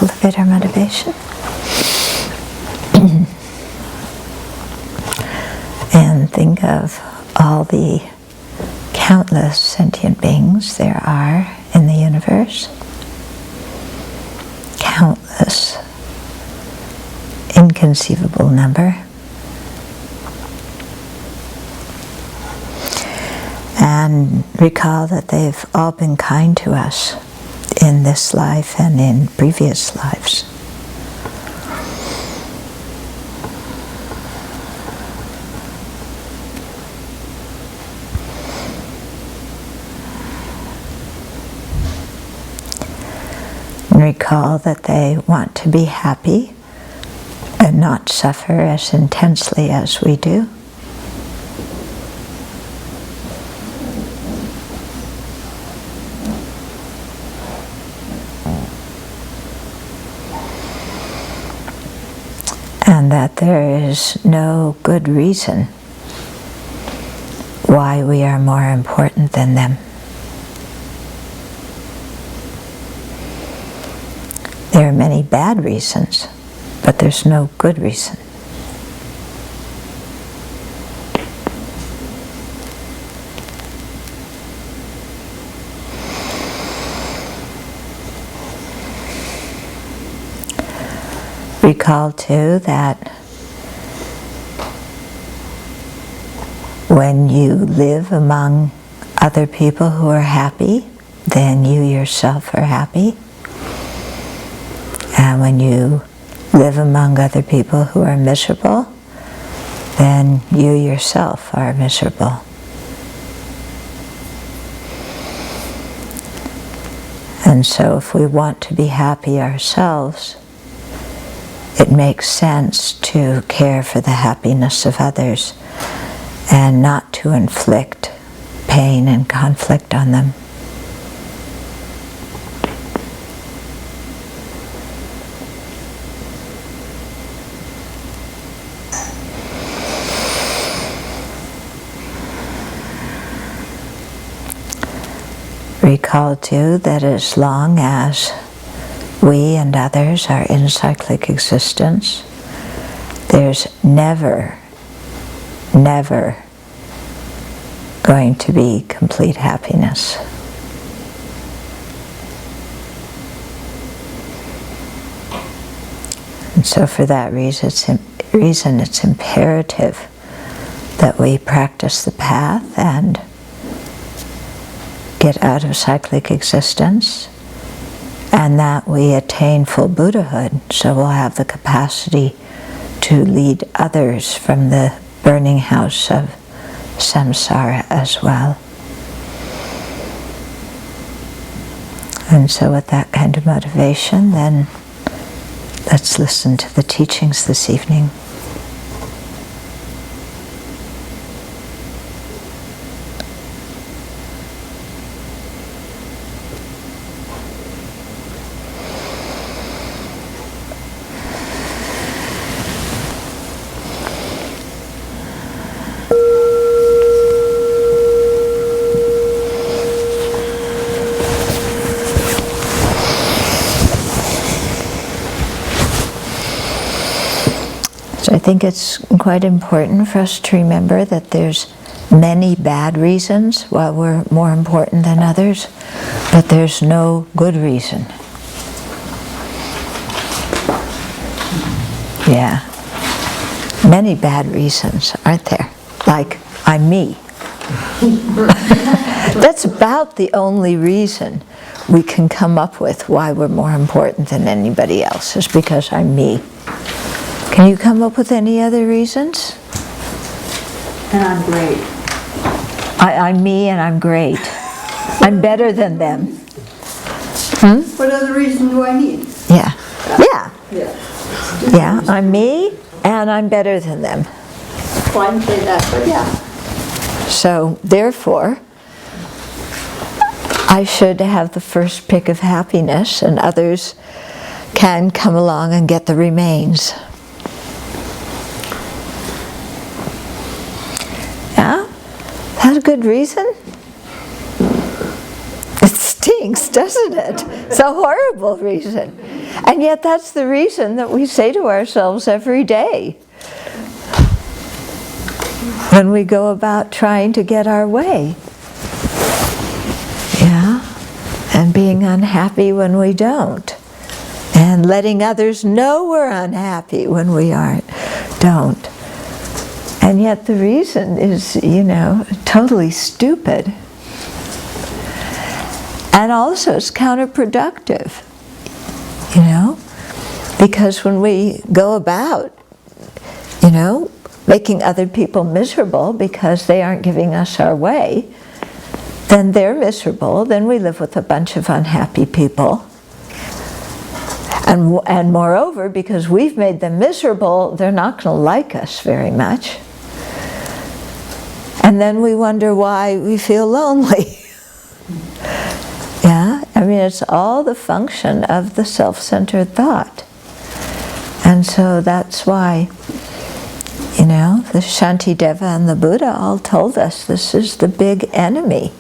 cultivate our motivation. And think of all the countless sentient beings there are in the universe. Countless, inconceivable number. And recall that they've all been kind to us in this life and in previous lives. And recall that they want to be happy and not suffer as intensely as we do. And that there is no good reason why we are more important than them. There are many bad reasons, but there's no good reason. Recall too that when you live among other people who are happy, then you yourself are happy. And when you live among other people who are miserable, then you yourself are miserable. And so if we want to be happy ourselves, it makes sense to care for the happiness of others and not to inflict pain and conflict on them. Recall too that as long as we and others are in cyclic existence, there's never, never going to be complete happiness. And so for that reason, it's imperative that we practice the path and get out of cyclic existence, and that we attain full Buddhahood, so we'll have the capacity to lead others from the burning house of samsara as well. And so with that kind of motivation, then let's listen to the teachings this evening. I think it's quite important for us to remember that there's many bad reasons why we're more important than others, but there's no good reason. Yeah. Many bad reasons, aren't there? Like, I'm me. That's about the only reason we can come up with why we're more important than anybody else, is because I'm me. Can you come up with any other reasons? And I'm great. I'm me and I'm great. I'm better than them. What other reason do I need? Yeah. Yeah. Yeah. Yeah, I'm me and I'm better than them. Well, I didn't say that, but yeah. So, therefore, I should have the first pick of happiness and others can come along and get the remains. Yeah? That's a good reason? It stinks, doesn't it? It's a horrible reason. And yet that's the reason that we say to ourselves every day when we go about trying to get our way. Yeah? And being unhappy when we don't. And letting others know we're unhappy when we don't. And yet the reason is, totally stupid. And also it's counterproductive, because when we go about, making other people miserable because they aren't giving us our way, then they're miserable, then we live with a bunch of unhappy people. And moreover, because we've made them miserable, they're not going to like us very much. And then we wonder why we feel lonely. Yeah? It's all the function of the self-centered thought. And so that's why, the Shantideva and the Buddha all told us this is the big enemy.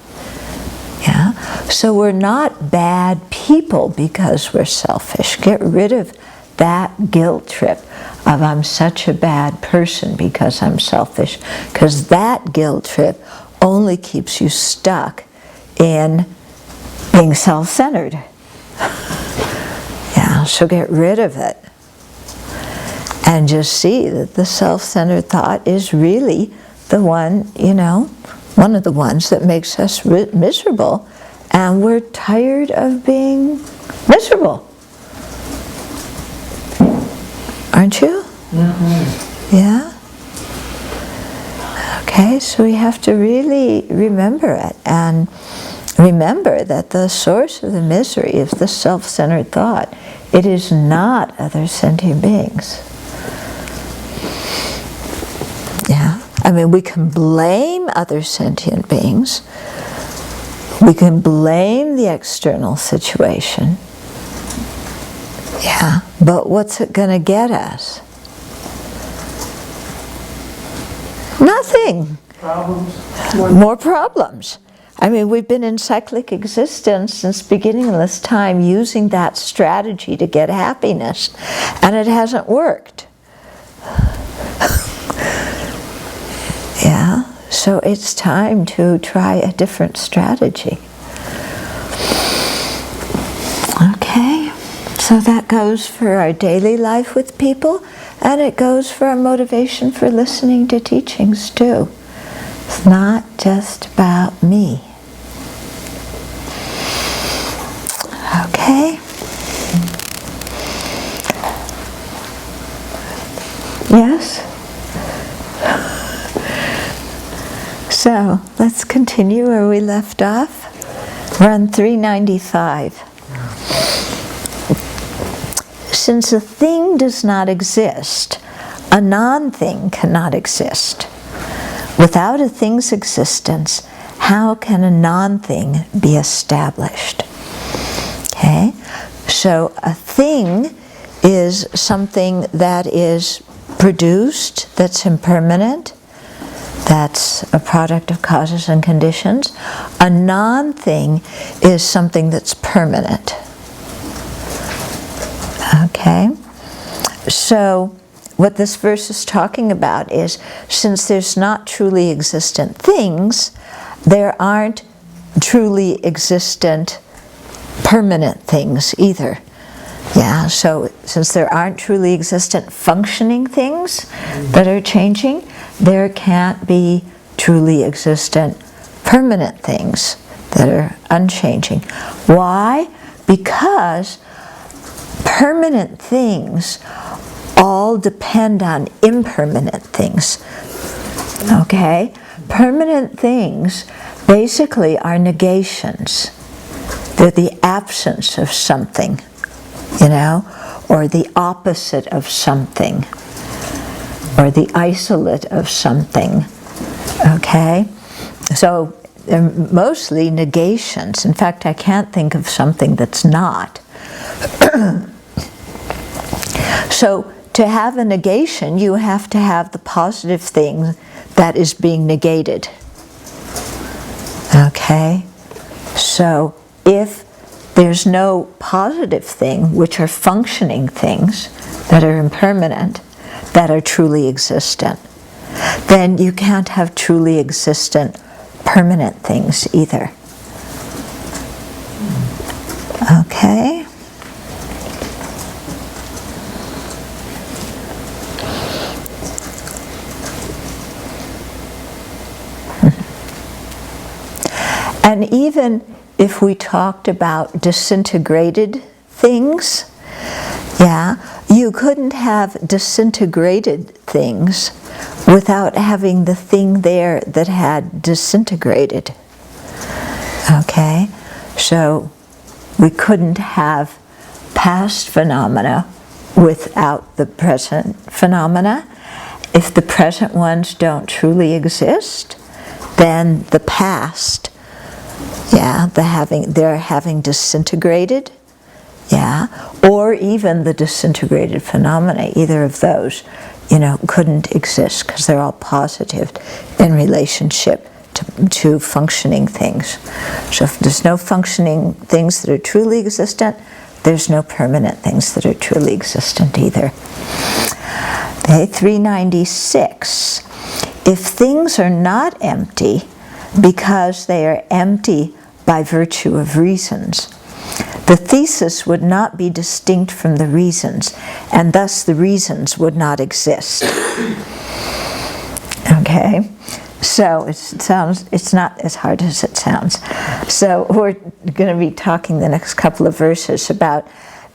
Yeah? So we're not bad people because we're selfish. Get rid of that guilt trip of I'm such a bad person because I'm selfish. Because that guilt trip only keeps you stuck in being self-centered. Yeah, so get rid of it. And just see that the self-centered thought is really the one, one of the ones that makes us miserable. And we're tired of being miserable. Aren't you? Mm-hmm. Yeah? Okay, so we have to really remember it. And remember that the source of the misery is the self-centered thought. It is not other sentient beings. Yeah? We can blame other sentient beings. We can blame the external situation. Yeah, but what's it going to get us? Nothing. Problems. More problems. We've been in cyclic existence since beginningless time using that strategy to get happiness, and it hasn't worked. Yeah, so it's time to try a different strategy. Okay, so that goes for our daily life with people, and it goes for our motivation for listening to teachings too. It's not just about me. Okay? Yes? So, let's continue where we left off. We're on 395. Since a thing does not exist, a non-thing cannot exist. Without a thing's existence, how can a non-thing be established? Okay? So a thing is something that is produced, that's impermanent, that's a product of causes and conditions. A non-thing is something that's permanent. Okay? So what this verse is talking about is, since there's not truly existent things, there aren't truly existent permanent things either. Yeah, so since there aren't truly existent functioning things that are changing, there can't be truly existent permanent things that are unchanging. Why? Because permanent things all depend on impermanent things. Okay? Permanent things basically are negations. They're the absence of something, or the opposite of something, or the isolate of something. Okay? So they're mostly negations. In fact, I can't think of something that's not. So to have a negation, you have to have the positive thing that is being negated. Okay? So if there's no positive thing, which are functioning things that are impermanent, that are truly existent, then you can't have truly existent permanent things either. Okay? And even if we talked about disintegrated things, yeah, you couldn't have disintegrated things without having the thing there that had disintegrated. Okay? So we couldn't have past phenomena without the present phenomena. If the present ones don't truly exist, then the past, yeah, they're having disintegrated, yeah, or even the disintegrated phenomena, either of those, couldn't exist because they're all positive in relationship to functioning things. So if there's no functioning things that are truly existent, there's no permanent things that are truly existent either. Okay, 396. If things are not empty because they are empty by virtue of reasons, the thesis would not be distinct from the reasons, and thus the reasons would not exist. Okay? So it's not as hard as it sounds. So we're going to be talking the next couple of verses about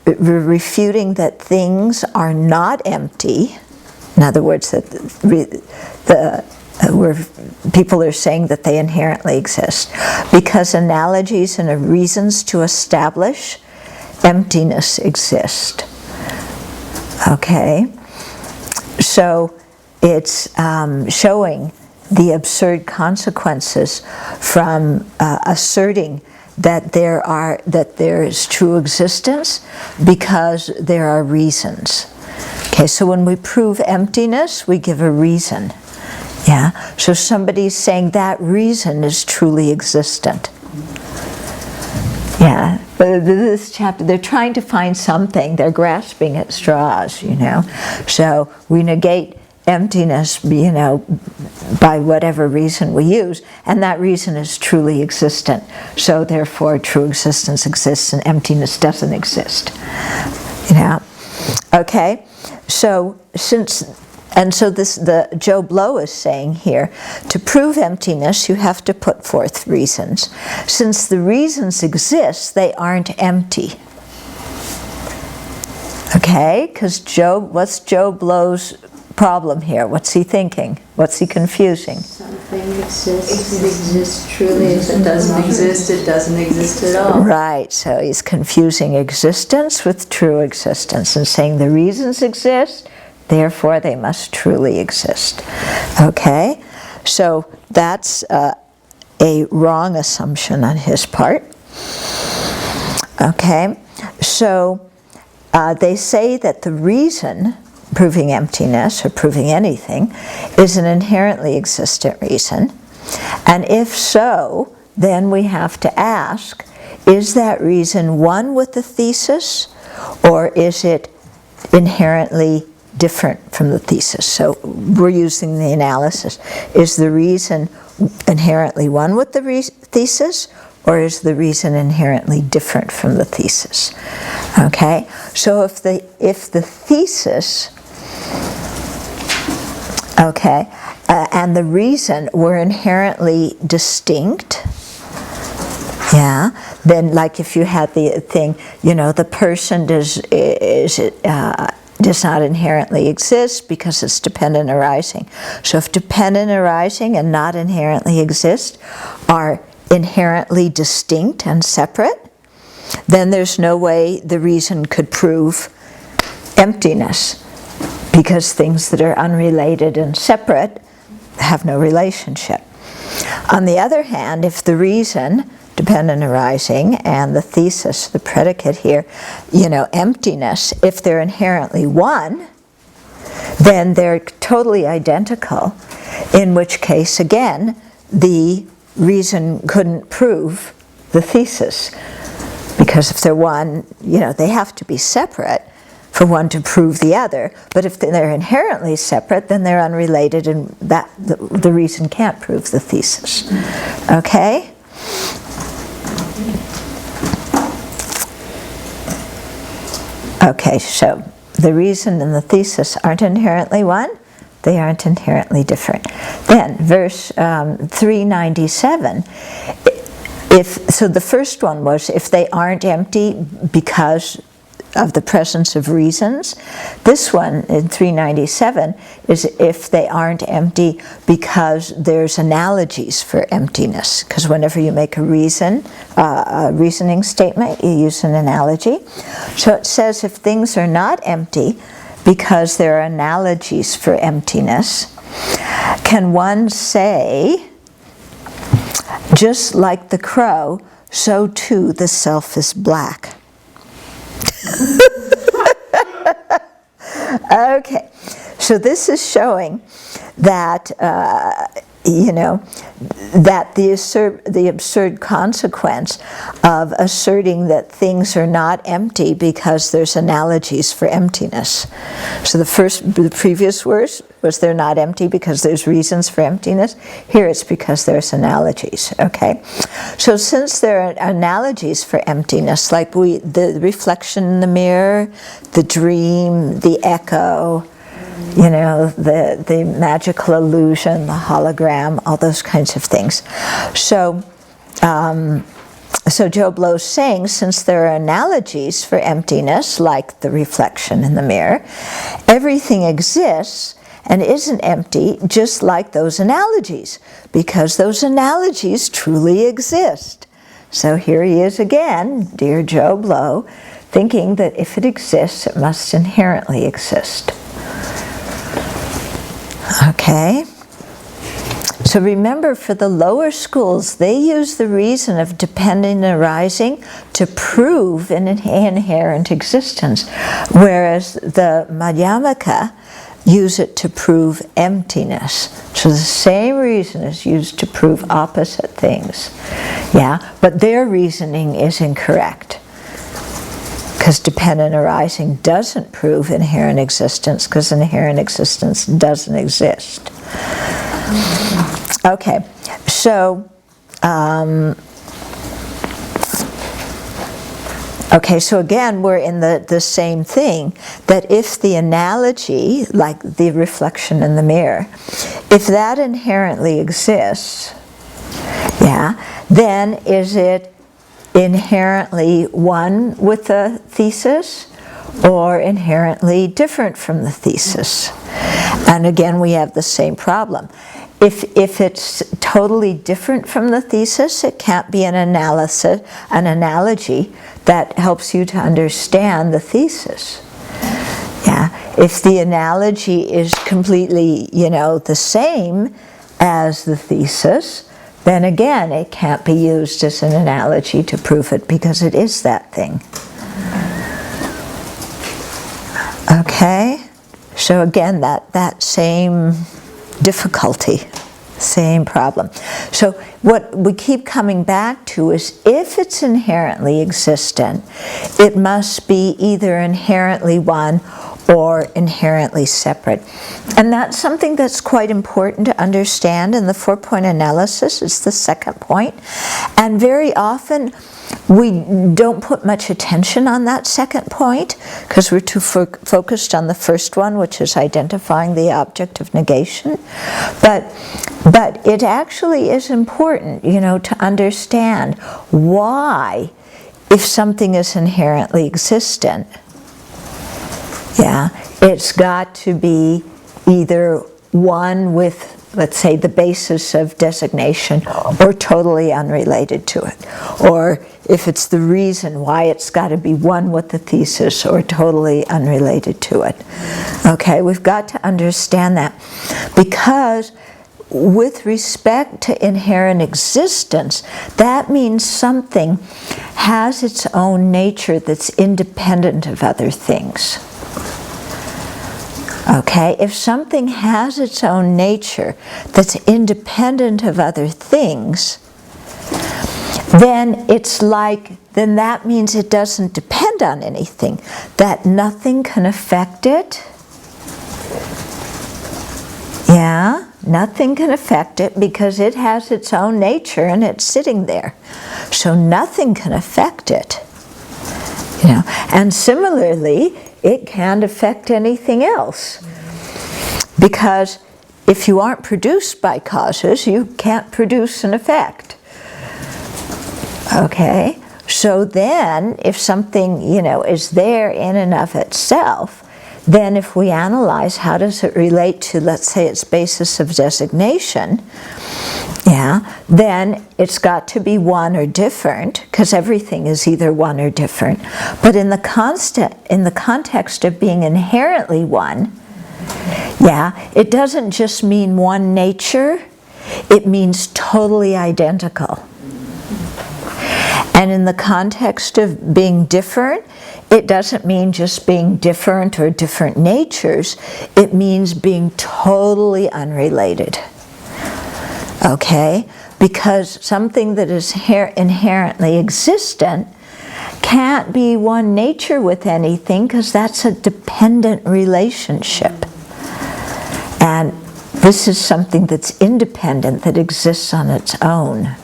refuting that things are not empty. In other words, that where people are saying that they inherently exist, because analogies and reasons to establish emptiness exist. Okay? So it's showing the absurd consequences from asserting that there is true existence because there are reasons. Okay, so when we prove emptiness, we give a reason. Yeah, so somebody's saying that reason is truly existent. Yeah, but this chapter, they're trying to find something. They're grasping at straws, So we negate emptiness, by whatever reason we use, and that reason is truly existent. So therefore, true existence exists and emptiness doesn't exist. Okay, so the Joe Blow is saying here, to prove emptiness, you have to put forth reasons. Since the reasons exist, they aren't empty. Okay, because what's Joe Blow's problem here? What's he thinking? What's he confusing? Something exists. It exists truly. If it doesn't exist, it doesn't exist at all. Right, so he's confusing existence with true existence and saying the reasons exist, therefore they must truly exist. Okay, so that's a wrong assumption on his part. Okay, so they say that the reason proving emptiness or proving anything is an inherently existent reason, and if so, then we have to ask, is that reason one with the thesis, or is it inherently different from the thesis? So we're using the analysis. Is the reason inherently one with the thesis, or is the reason inherently different from the thesis? Okay, so if the thesis, okay, and the reason were inherently distinct, yeah, then like if you had the thing, the person does not inherently exist because it's dependent arising. So if dependent arising and not inherently exist are inherently distinct and separate, then there's no way the reason could prove emptiness, because things that are unrelated and separate have no relationship. On the other hand, if the reason, dependent arising, and the thesis, the predicate here, emptiness, if they're inherently one, then they're totally identical, in which case, again, the reason couldn't prove the thesis, because Because if they're one, they have to be separate for one to prove the other. But if they're inherently separate, then they're unrelated, and that the reason can't prove the thesis. Okay? Okay, so the reason and the thesis aren't inherently one, they aren't inherently different. Then, verse 397, so the first one was if they aren't empty because of the presence of reasons. This one in 397 is if they aren't empty because there's analogies for emptiness. Because whenever you make a reasoning statement, you use an analogy. So it says if things are not empty because there are analogies for emptiness, can one say, just like the crow, so too the self is black? Okay, so this is showing that that the absurd consequence of asserting that things are not empty because there's analogies for emptiness. So the previous verse was they're not empty because there's reasons for emptiness. Here it's because there's analogies. Okay, so since there are analogies for emptiness, like the reflection in the mirror, the dream, the echo, the magical illusion, the hologram, all those kinds of things. So Joe Blow's saying, since there are analogies for emptiness, like the reflection in the mirror, everything exists and isn't empty just like those analogies, because those analogies truly exist. So here he is again, dear Joe Blow, thinking that if it exists, it must inherently exist. Okay, so remember, for the lower schools, they use the reason of dependent arising to prove an inherent existence, whereas the Madhyamaka use it to prove emptiness. So the same reason is used to prove opposite things. Yeah, but their reasoning is incorrect, because dependent arising doesn't prove inherent existence, because inherent existence doesn't exist. Okay, so again we're in the same thing, that if the analogy, like the reflection in the mirror, if that inherently exists, then is it inherently one with the thesis or inherently different from the thesis? And again, we have the same problem. If it's totally different from the thesis, it can't be an analogy that helps you to understand the thesis. Yeah, if the analogy is completely, the same as the thesis, then again, it can't be used as an analogy to prove it, because it is that thing. Okay? So again, that same difficulty, same problem. So what we keep coming back to is, if it's inherently existent, it must be either inherently one or inherently separate. And that's something that's quite important to understand in the 4-point analysis. It's the second point. And very often we don't put much attention on that second point, because we're too focused on the first one, which is identifying the object of negation. But it actually is important, to understand why, if something is inherently existent, it's got to be either one with, let's say, the basis of designation, or totally unrelated to it. Or if it's the reason why, it's got to be one with the thesis or totally unrelated to it. Okay, we've got to understand that, because with respect to inherent existence, that means something has its own nature that's independent of other things. Okay, if something has its own nature that's independent of other things, then it's like, then that means it doesn't depend on anything, that nothing can affect it. Yeah, nothing can affect it because it has its own nature and it's sitting there. So nothing can affect it. You know, and similarly, it can't affect anything else. Because if you aren't produced by causes, you can't produce an effect. Okay? So then, if something, you know, is there in and of itself, then if we analyze how does it relate to, let's say, its basis of designation, yeah, then it's got to be one or different, because everything is either one or different. But in the context of being inherently one, yeah, it doesn't just mean one nature, it means totally identical. And in the context of being different, it doesn't mean just being different or different natures, it means being totally unrelated. Okay? Because something that is inherently existent can't be one nature with anything, because that's a dependent relationship. And this is something that's independent, that exists on its own.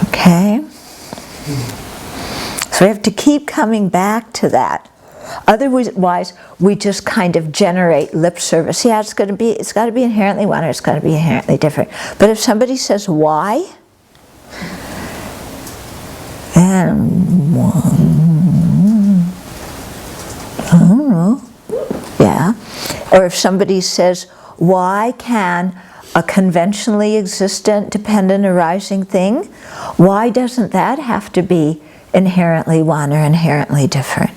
Okay? So we have to keep coming back to that. Otherwise, we just kind of generate lip service. Yeah, it's got to be inherently one, or it's got to be inherently different. But if somebody says why, then I don't know. Yeah. Or if somebody says, why can a conventionally existent, dependent, arising thing, why doesn't that have to be inherently one or inherently different?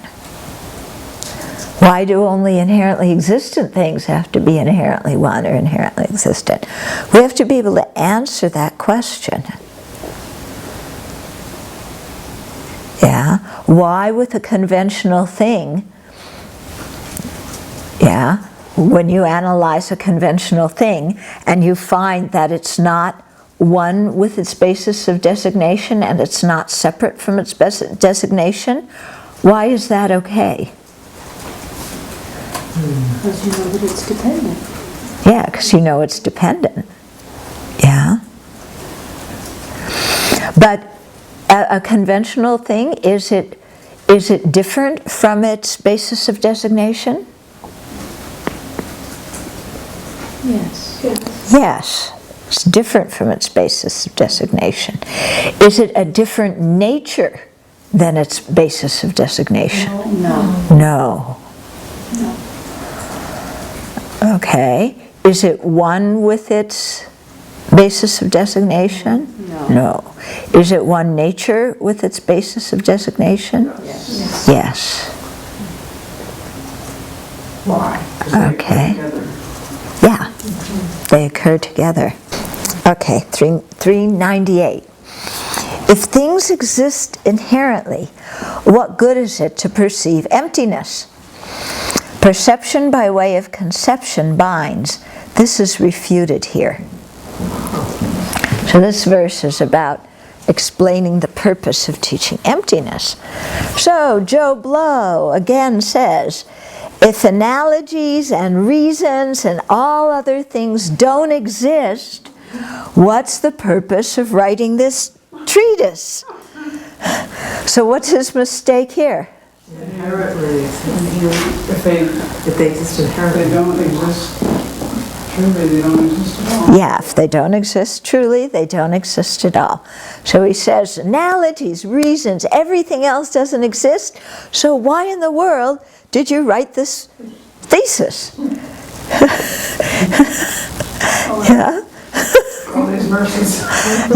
Why do only inherently existent things have to be inherently one or inherently existent? We have to be able to answer that question. Yeah? Why with a conventional thing, yeah, when you analyze a conventional thing and you find that it's not one with its basis of designation and it's not separate from its designation, why is that okay? Because you know that it's dependent. Yeah, because you know it's dependent. Yeah. But a conventional thing, is it different from its basis of designation? Yes. Yes, it's different from its basis of designation. Is it a different nature than its basis of designation? No. No. No. Okay. Is it one with its basis of designation? No. No. Is it one nature with its basis of designation? Yes. Yes. Why? Okay. Yeah, they occur together. Okay, 398. If things exist inherently, what good is it to perceive emptiness? Perception by way of conception binds. This is refuted here. So this verse is about explaining the purpose of teaching emptiness. So Joe Blow again says, if analogies and reasons and all other things don't exist, what's the purpose of writing this treatise? So what's his mistake here? Inherently, if they exist inherently. They don't exist truly, they don't exist at all. Yeah, if they don't exist truly, they don't exist at all. So he says, analogies, reasons, everything else doesn't exist, so why in the world did you write this thesis? Yeah? All these verses.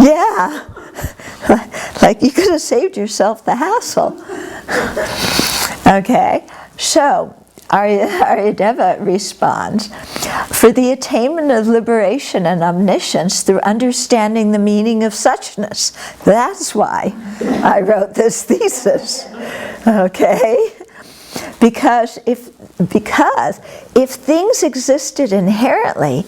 Yeah. Like you could have saved yourself the hassle. Okay, so Aryadeva responds, for the attainment of liberation and omniscience through understanding the meaning of suchness. That's why I wrote this thesis. Okay? Because if things existed inherently,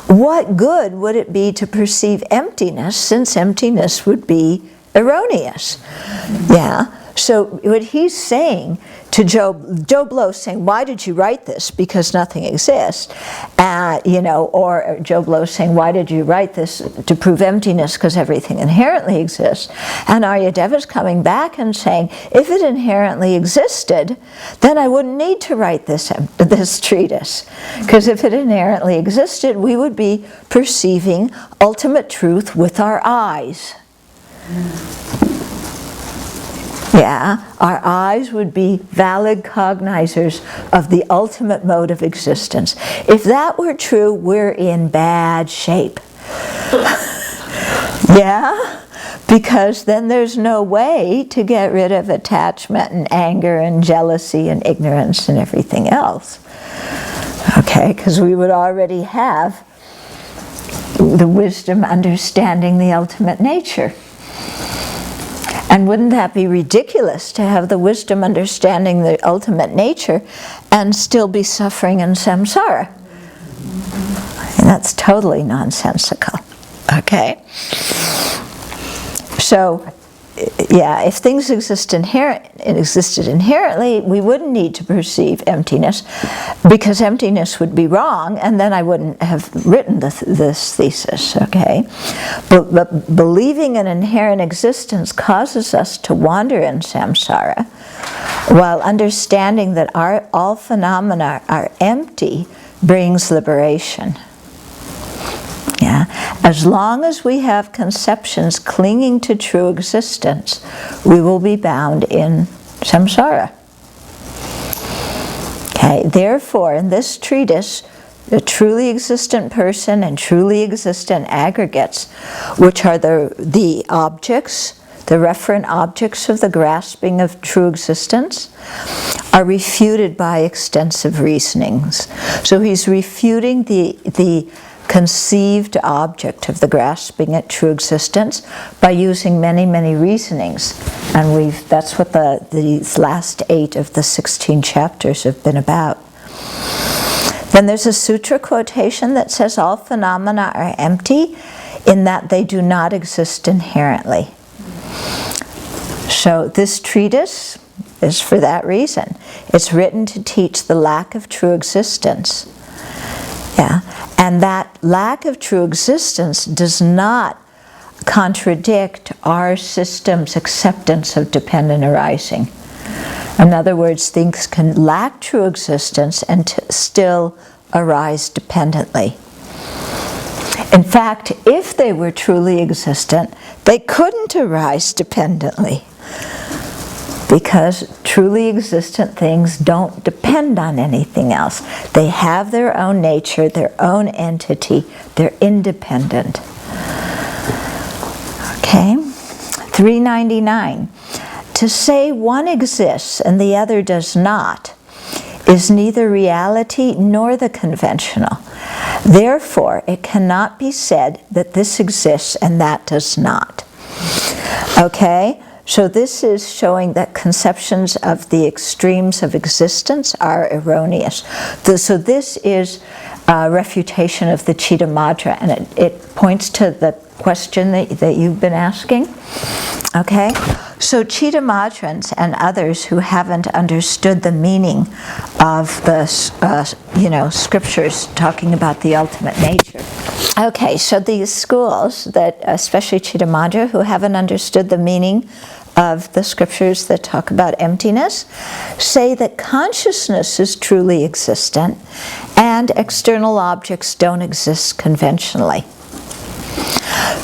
what good would it be to perceive emptiness, since emptiness would be erroneous? Yeah. So what he's saying to Job Lowe's saying, why did you write this? Because nothing exists. Or Job Lowe's saying, why did you write this? To prove emptiness, because everything inherently exists. And Aryadeva's coming back and saying, if it inherently existed, then I wouldn't need to write this treatise. Because if it inherently existed, we would be perceiving ultimate truth with our eyes. Yeah, our eyes would be valid cognizers of the ultimate mode of existence. If that were true, we're in bad shape. Yeah, because then there's no way to get rid of attachment and anger and jealousy and ignorance and everything else. Okay, because we would already have the wisdom understanding the ultimate nature. And wouldn't that be ridiculous to have the wisdom understanding the ultimate nature and still be suffering in samsara? And that's totally nonsensical. Okay? So, yeah, if things existed inherently, we wouldn't need to perceive emptiness, because emptiness would be wrong, and then I wouldn't have written this thesis, okay? But believing in inherent existence causes us to wander in samsara, while understanding that all phenomena are empty brings liberation. Yeah. As long as we have conceptions clinging to true existence, we will be bound in samsara. Okay. Therefore, in this treatise, the truly existent person and truly existent aggregates, which are the objects, the referent objects of the grasping of true existence, are refuted by extensive reasonings. So he's refuting the conceived object of the grasping at true existence by using many, many reasonings. And that's what these last 8 of the 16 chapters have been about. Then there's a sutra quotation that says all phenomena are empty in that they do not exist inherently. So this treatise is for that reason. It's written to teach the lack of true existence. Yeah. And that lack of true existence does not contradict our system's acceptance of dependent arising. In other words, things can lack true existence and still arise dependently. In fact, if they were truly existent, they couldn't arise dependently, because truly existent things don't depend on anything else. They have their own nature, their own entity, they're independent. Okay, 399. To say one exists and the other does not is neither reality nor the conventional. Therefore, it cannot be said that this exists and that does not. Okay? So this is showing that conceptions of the extremes of existence are erroneous. So this is a refutation of the Chitta-madra, and it points to the question that you've been asking. Okay? So Chitta-madrans and others who haven't understood the meaning of the scriptures talking about the ultimate nature. Okay, so these schools, that especially Chitta-madra, who haven't understood the meaning of the scriptures that talk about emptiness, say that consciousness is truly existent and external objects don't exist conventionally.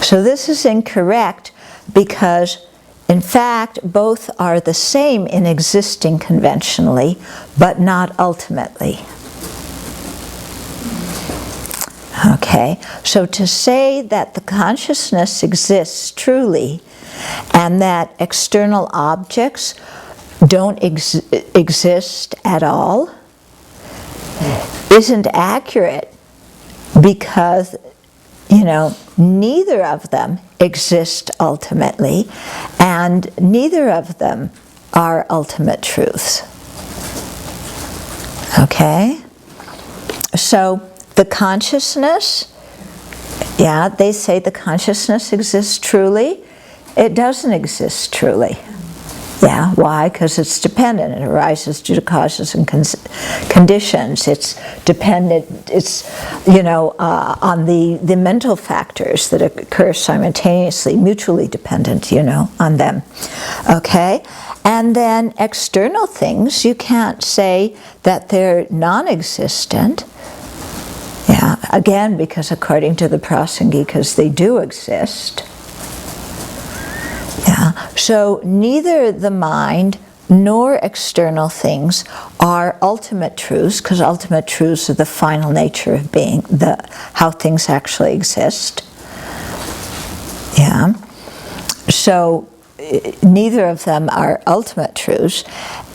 So this is incorrect, because in fact both are the same in existing conventionally, but not ultimately. Okay, so to say that the consciousness exists truly and that external objects don't exist at all isn't accurate, because neither of them exist ultimately, and neither of them are ultimate truths. Okay? So the consciousness, yeah, they say the consciousness exists truly. It doesn't exist truly. Yeah, why? Because it's dependent. It arises due to causes and conditions. It's dependent, it's, on the mental factors that occur simultaneously, mutually dependent, on them. Okay? And then external things, you can't say that they're non-existent. Yeah, again, because according to the Prasangikas, they do exist. Yeah, so neither the mind nor external things are ultimate truths, because ultimate truths are the final nature of being, how things actually exist. Yeah, so neither of them are ultimate truths,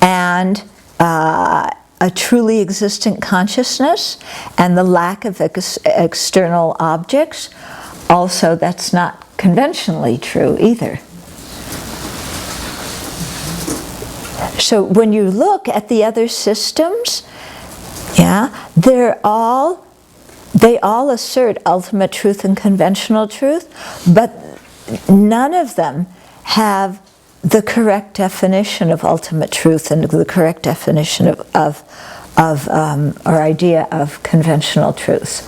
and a truly existent consciousness and the lack of external objects, also that's not conventionally true either. So when you look at the other systems, yeah, they all assert ultimate truth and conventional truth, but none of them have the correct definition of ultimate truth and the correct definition or idea of conventional truths.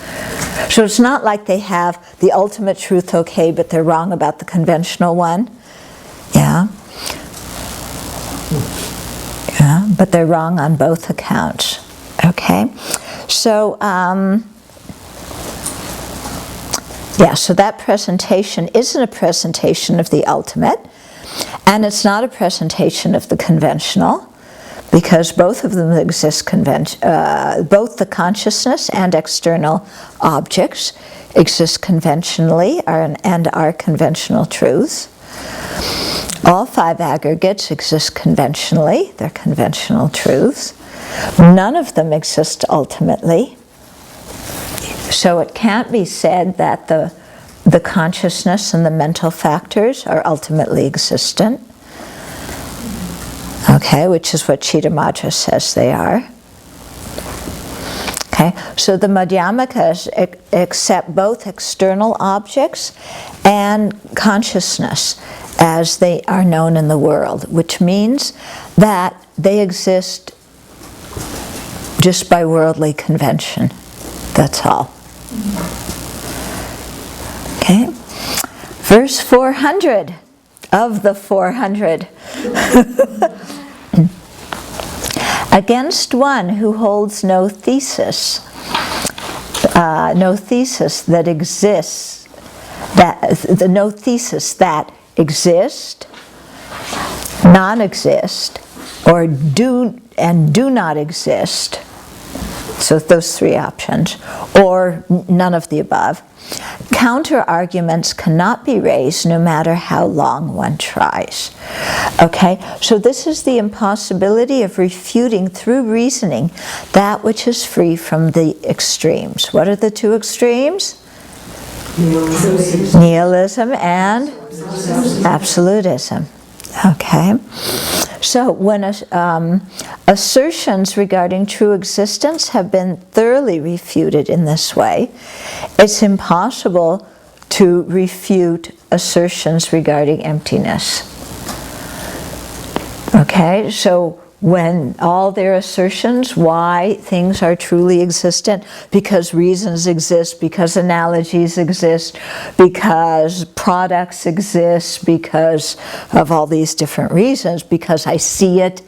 So it's not like they have the ultimate truth okay, but they're wrong about the conventional one. Yeah. Yeah, but they're wrong on both accounts. Okay, so so that presentation isn't a presentation of the ultimate, and it's not a presentation of the conventional, because both of them exist both the consciousness and external objects exist conventionally and are conventional truths. All five aggregates exist conventionally, they're conventional truths. None of them exist ultimately. So it can't be said that the consciousness and the mental factors are ultimately existent. Okay, which is what Chittamatra says they are. Okay, so the Madhyamakas accept both external objects and consciousness as they are known in the world, which means that they exist just by worldly convention. That's all. Okay, verse 400 of the 400. Against one who holds no thesis that exists, no thesis that exist, non-exist, or do not exist. So those three options, or none of the above. Counter-arguments cannot be raised no matter how long one tries. Okay, so this is the impossibility of refuting through reasoning that which is free from the extremes. What are the two extremes? Nihilism and absolutism. Okay, so when assertions regarding true existence have been thoroughly refuted in this way, it's impossible to refute assertions regarding emptiness. Okay, so when all their assertions why things are truly existent, because reasons exist, because analogies exist, because products exist, because of all these different reasons, because I see it,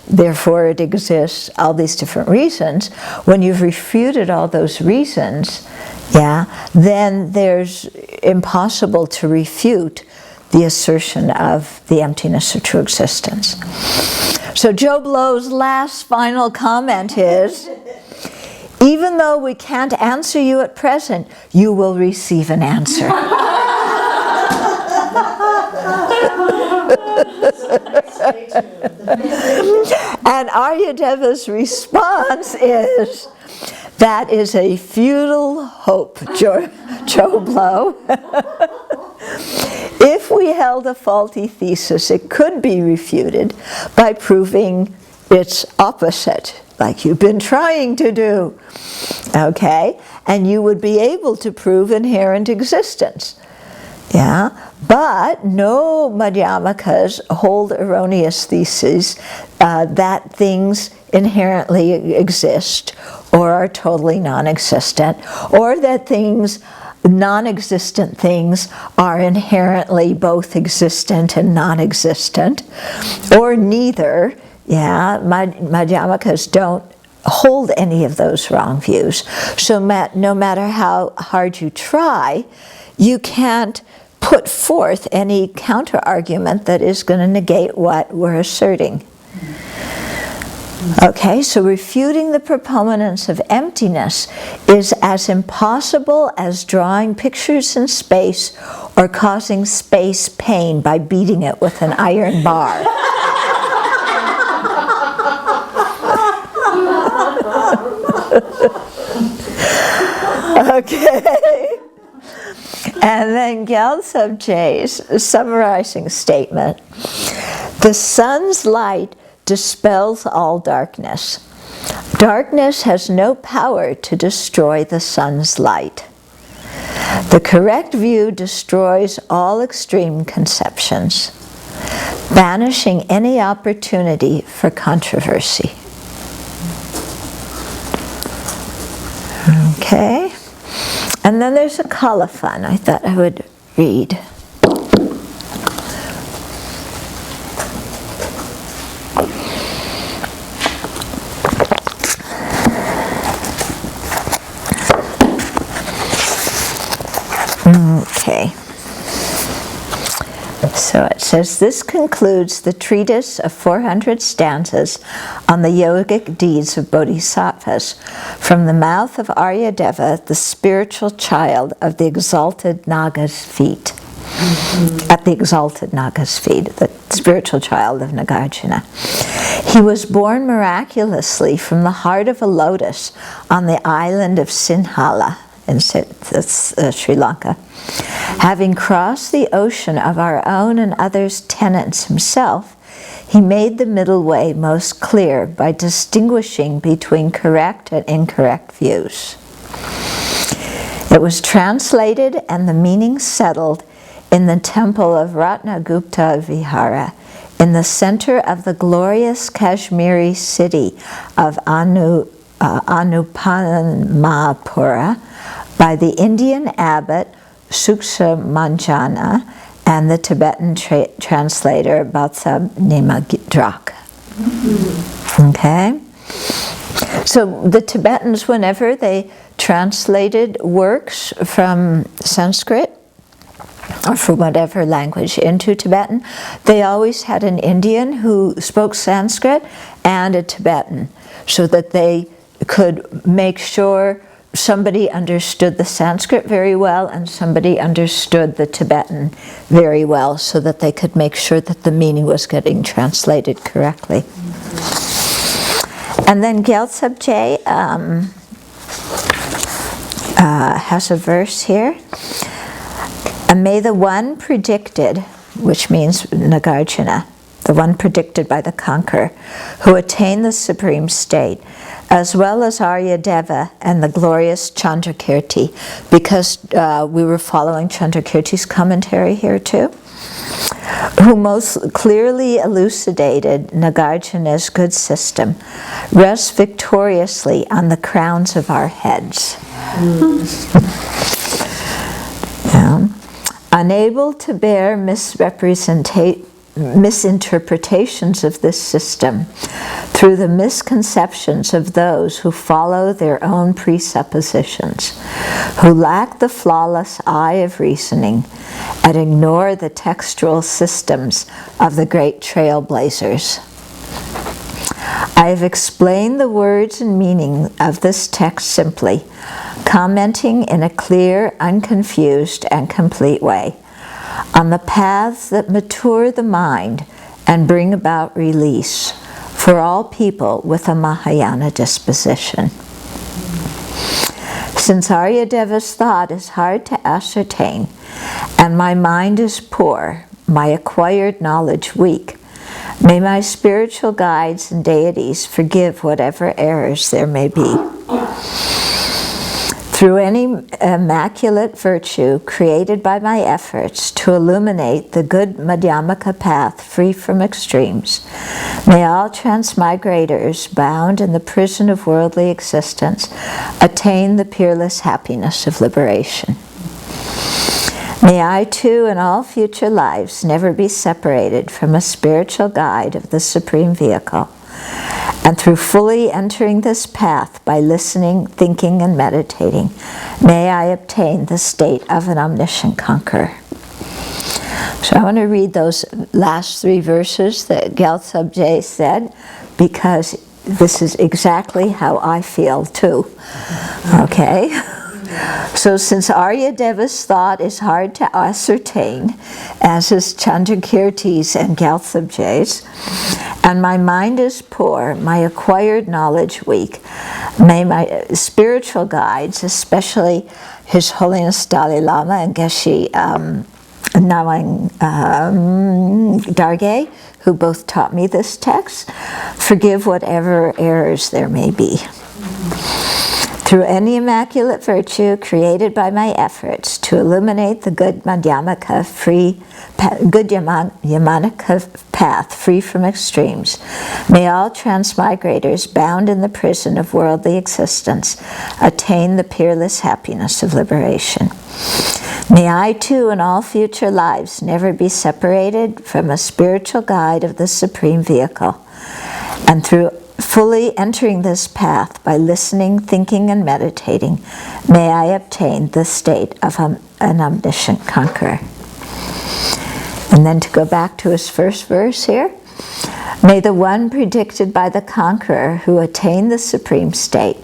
therefore it exists, all these different reasons, when you've refuted all those reasons, then there's impossible to refute the assertion of the emptiness of true existence. So Joe Blow's last final comment is, even though we can't answer you at present, you will receive an answer. And Aryadeva's response is, that is a futile hope, Joe Blow. If we held a faulty thesis, it could be refuted by proving its opposite. like you've been trying to do, okay? And you would be able to prove inherent existence, yeah? But no Madhyamakas hold erroneous theses that things inherently exist or are totally non-existent, or that things, non-existent things, are inherently both existent and non-existent, or neither. Yeah, Madhyamakas don't hold any of those wrong views. So no matter how hard you try, you can't put forth any counter-argument that is going to negate what we're asserting. Okay, so refuting the proponents of emptiness is as impossible as drawing pictures in space or causing space pain by beating it with an iron bar. Okay. And then Gyaltsab Je's summarizing statement: the sun's light dispels all darkness. Darkness has no power to destroy the sun's light. The correct view destroys all extreme conceptions, banishing any opportunity for controversy. Okay. And then there's a colophon I thought I would read. Okay. So it says, this concludes the treatise of 400 stanzas on the yogic deeds of bodhisattvas from the mouth of Aryadeva, the spiritual child of the exalted Naga's feet. At the exalted Naga's feet, the spiritual child of Nagarjuna. He was born miraculously from the heart of a lotus on the island of Sinhala in Sri Lanka. Having crossed the ocean of our own and others' tenets himself, he made the middle way most clear by distinguishing between correct and incorrect views. It was translated and the meaning settled in the temple of Ratnagupta Vihara, in the center of the glorious Kashmiri city of Anupanamapura, by the Indian abbot Suksa Manjana and the Tibetan translator Batsab Nimagdrak. Okay? So the Tibetans, whenever they translated works from Sanskrit or from whatever language into Tibetan, they always had an Indian who spoke Sanskrit and a Tibetan, so that they could make sure somebody understood the Sanskrit very well and somebody understood the Tibetan very well, so that they could make sure that the meaning was getting translated correctly. And then Gyaltsab Je has a verse here. And may the one predicted, which means Nagarjuna, the one predicted by the conqueror, who attained the supreme state, as well as Aryadeva and the glorious Chandrakirti, because we were following Chandrakirti's commentary here too, who most clearly elucidated Nagarjuna's good system, rest victoriously on the crowns of our heads. Yeah. Unable to bear misinterpretations of this system through the misconceptions of those who follow their own presuppositions, who lack the flawless eye of reasoning and ignore the textual systems of the great trailblazers. I have explained the words and meaning of this text simply, commenting in a clear, unconfused, and complete way on the paths that mature the mind and bring about release for all people with a Mahayana disposition. Since Aryadeva's thought is hard to ascertain, and my mind is poor, my acquired knowledge weak, May my spiritual guides and deities forgive whatever errors there may be. Through any immaculate virtue created by my efforts to illuminate the good Madhyamaka path free from extremes, may all transmigrators bound in the prison of worldly existence attain the peerless happiness of liberation. May I too in all future lives never be separated from a spiritual guide of the Supreme Vehicle, and through fully entering this path by listening, thinking, and meditating, may I obtain the state of an omniscient conqueror. So I want to read those last 3 verses that Gyaltsab Je said, because this is exactly how I feel too. Okay? So since Aryadeva's thought is hard to ascertain, as is Chandrakirti's and Gyaltsab Je's, and my mind is poor, my acquired knowledge weak, may my spiritual guides, especially His Holiness Dalai Lama and Geshe Nawang Dargay, who both taught me this text, forgive whatever errors there may be. Through any immaculate virtue created by my efforts to illuminate the good Madhyamaka path free from extremes, may all transmigrators bound in the prison of worldly existence attain the peerless happiness of liberation. May I too in all future lives never be separated from a spiritual guide of the Supreme Vehicle, and through fully entering this path by listening, thinking, and meditating, may I obtain the state of an omniscient conqueror. And then to go back to his first verse here, may the one predicted by the conqueror who attained the supreme state,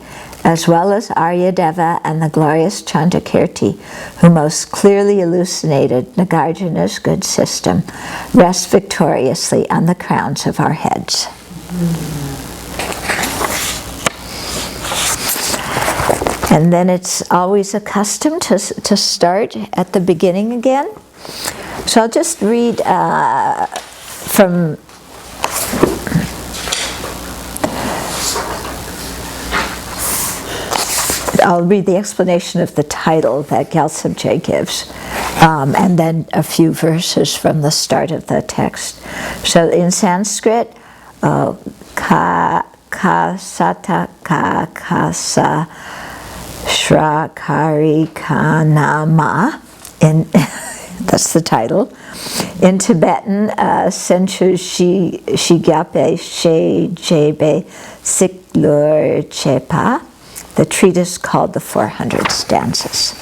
as well as Aryadeva and the glorious Chandrakirti, who most clearly elucidated Nagarjuna's good system, rest victoriously on the crowns of our heads. And then it's always a custom to start at the beginning again. So I'll just read I'll read the explanation of the title that Gyaltsab Je gives, and then a few verses from the start of the text. So in Sanskrit, ka sata ka kasa Shrakari Kanama, that's the title. In Tibetan, Senchu Shigyape She Jebe Siklur Chepa, the treatise called the 400 Stanzas.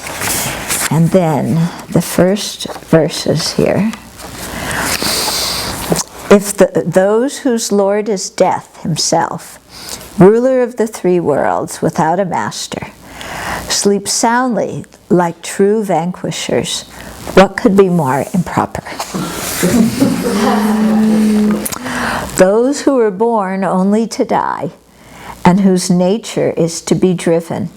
And then the first verses here. If those whose Lord is death himself, ruler of the 3 worlds without a master, sleep soundly like true vanquishers, what could be more improper? Those who were born only to die, and whose nature is to be driven,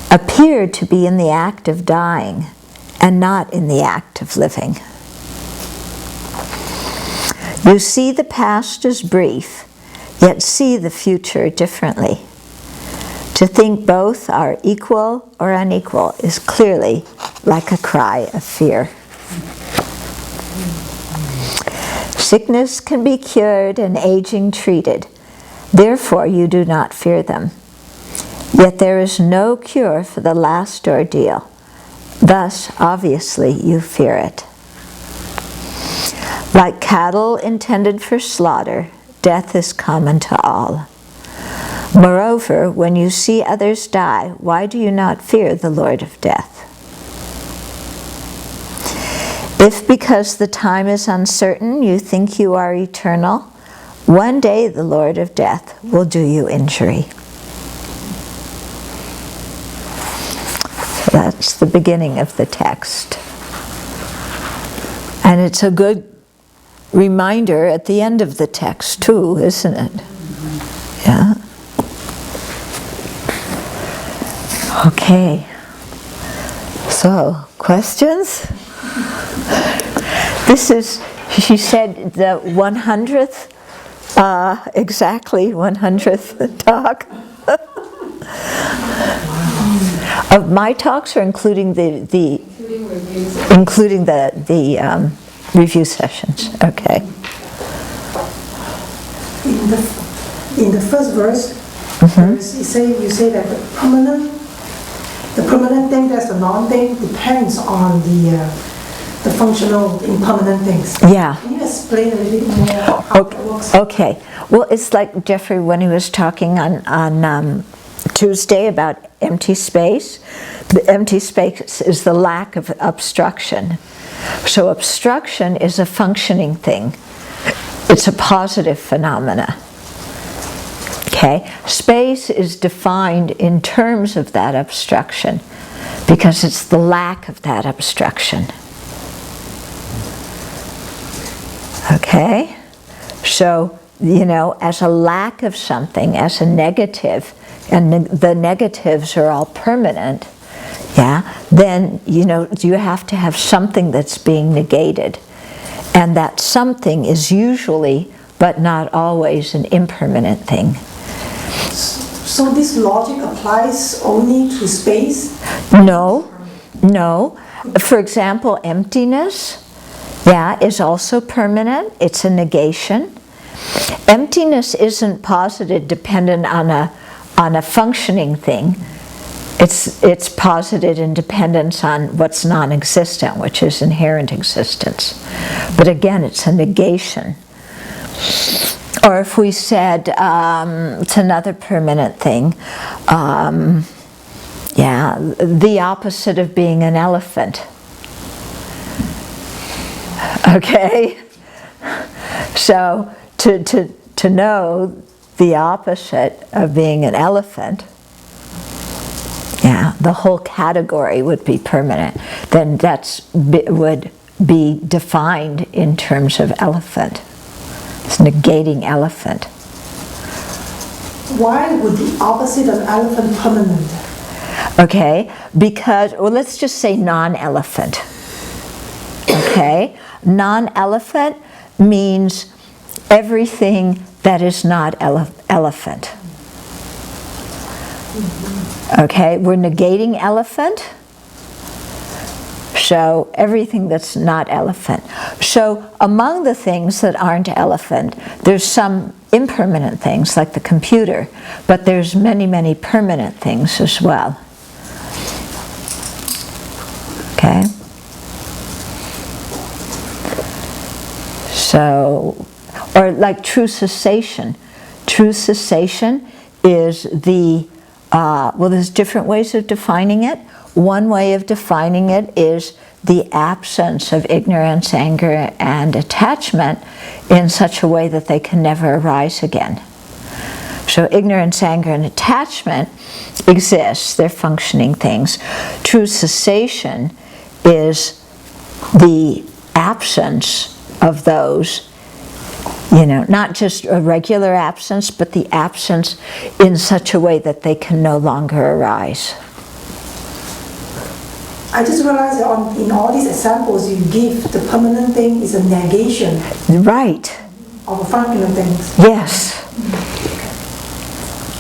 appear to be in the act of dying, and not in the act of living. You see the past as brief, yet see the future differently. To think both are equal or unequal is clearly like a cry of fear. Sickness can be cured and aging treated, therefore you do not fear them. Yet there is no cure for the last ordeal, thus obviously you fear it. Like cattle intended for slaughter, death is common to all. Moreover, when you see others die, why do you not fear the Lord of Death? If because the time is uncertain you think you are eternal, one day the Lord of Death will do you injury. So that's the beginning of the text. And it's a good reminder at the end of the text too, isn't it? Yeah. Okay, so questions? This is, she said, the 100th Exactly, 100th talk. Of my talks, or including the review sessions? Okay. In the first verse, you say that the permanent thing, that's the non-thing, depends on the functional impermanent things. Yeah. Can you explain a little bit more how it works? Okay. Well, it's like Jeffrey when he was talking on Tuesday about empty space. The empty space is the lack of obstruction. So obstruction is a functioning thing. It's a positive phenomena. Okay? Space is defined in terms of that obstruction because it's the lack of that obstruction. Okay? So, as a lack of something, as a negative, and the negatives are all permanent, then, you have to have something that's being negated. And that something is usually, but not always, an impermanent thing. So this logic applies only to space? No. For example, emptiness, is also permanent. It's a negation. Emptiness isn't posited dependent on a functioning thing. It's posited in dependence on what's non-existent, which is inherent existence. But again, it's a negation. Or if we said, it's another permanent thing, the opposite of being an elephant. Okay? So, to know the opposite of being an elephant, the whole category would be permanent. Then would be defined in terms of elephant. It's negating elephant. Why would the opposite of elephant permanent? Okay, because, let's just say non-elephant. Okay, non-elephant means everything that is not elephant. Okay, we're negating elephant, so everything that's not elephant. So among the things that aren't elephant, there's some impermanent things like the computer, but there's many, many permanent things as well. Okay? So, or like true cessation. True cessation is there's different ways of defining it. One way of defining it is the absence of ignorance, anger, and attachment in such a way that they can never arise again. So ignorance, anger, and attachment exist. They're functioning things. True cessation is the absence of those, not just a regular absence, but the absence in such a way that they can no longer arise. I just realized that in all these examples you give, the permanent thing is a negation. Right. Of a functional things. Yes.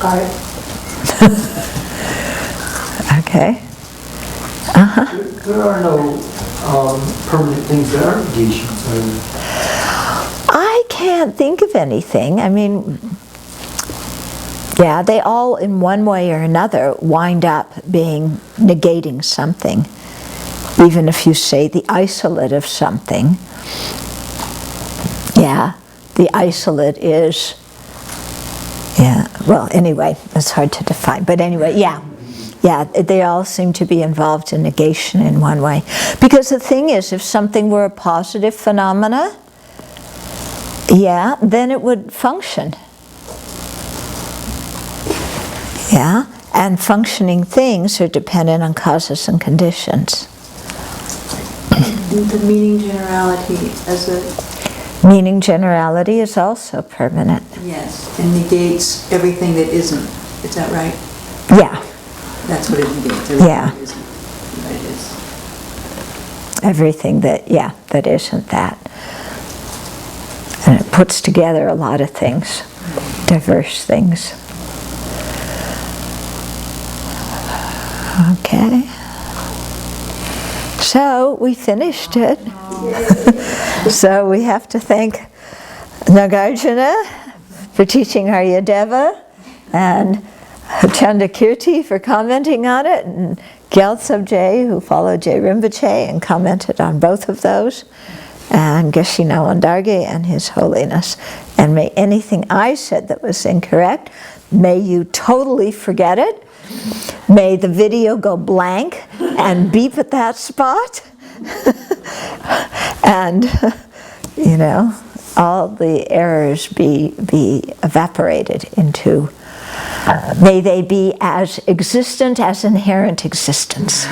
Got it. Okay. There are no permanent things that are negations. I can't think of anything. I mean, they all in one way or another wind up being negating something. Even if you say the isolate of something, the isolate is, well, anyway, it's hard to define. But anyway, they all seem to be involved in negation in one way. Because the thing is, if something were a positive phenomena, then it would function. And functioning things are dependent on causes and conditions. The meaning generality as a... Meaning generality is also permanent. Yes, and negates everything that isn't. Is that right? Yeah. That's what it negates. Everything Yeah. that isn't. That it is. Everything that isn't that. And it puts together a lot of things, diverse things. Okay. So we finished it. So we have to thank Nagarjuna for teaching Aryadeva, and Chandakirti for commenting on it, and Gyaltsab J, who followed J. Rinpoche and commented on both of those, and Geshe Nawandarge and His Holiness. And may anything I said that was incorrect, may you totally forget it. May the video go blank and beep at that spot. And, you know, all the errors be evaporated into, may they be as existent as inherent existence.